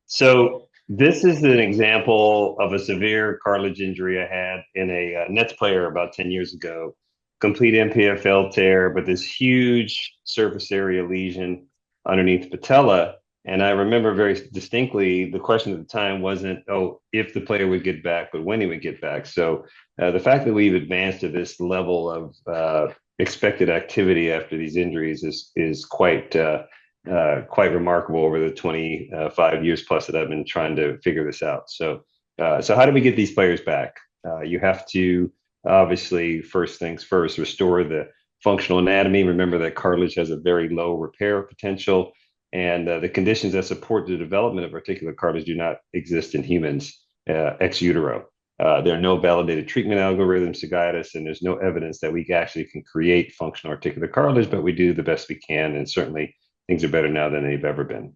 So this is an example of a severe cartilage injury I had in a Nets player about 10 years ago. Complete MPFL tear, but this huge surface area lesion underneath the patella. And I remember very distinctly the question at the time wasn't, oh, if the player would get back, but when he would get back. So the fact that we've advanced to this level of expected activity after these injuries is quite remarkable over the 25 years plus that I've been trying to figure this out. So how do we get these players back? You have to obviously, first things first, restore the functional anatomy. Remember that cartilage has a very low repair potential, and the conditions that support the development of articular cartilage do not exist in humans ex utero. There are no validated treatment algorithms to guide us, and there's no evidence that we actually can create functional articular cartilage, but we do the best we can, and certainly things are better now than they've ever been.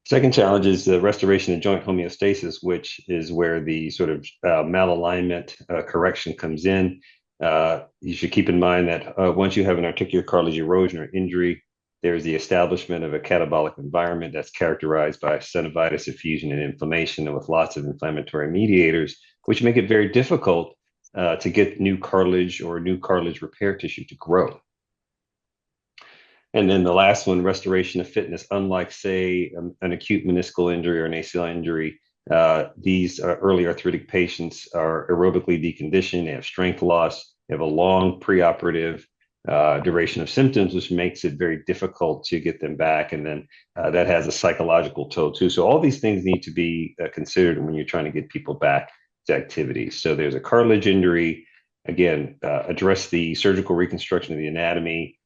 Second challenge is the restoration of joint homeostasis, which is where the sort of malalignment correction comes in. You should keep in mind that once you have an articular cartilage erosion or injury, there's the establishment of a catabolic environment that's characterized by synovitis, effusion, and inflammation, and with lots of inflammatory mediators, which make it very difficult to get new cartilage or new cartilage repair tissue to grow. And then the last one, restoration of fitness. Unlike, say, an acute meniscal injury or an ACL injury, these early arthritic patients are aerobically deconditioned. They have strength loss. They have a long preoperative duration of symptoms, which makes it very difficult to get them back. And then that has a psychological toll too. So all these things need to be considered when you're trying to get people back to activity. So there's a cartilage injury. Again, address the surgical reconstruction of the anatomy.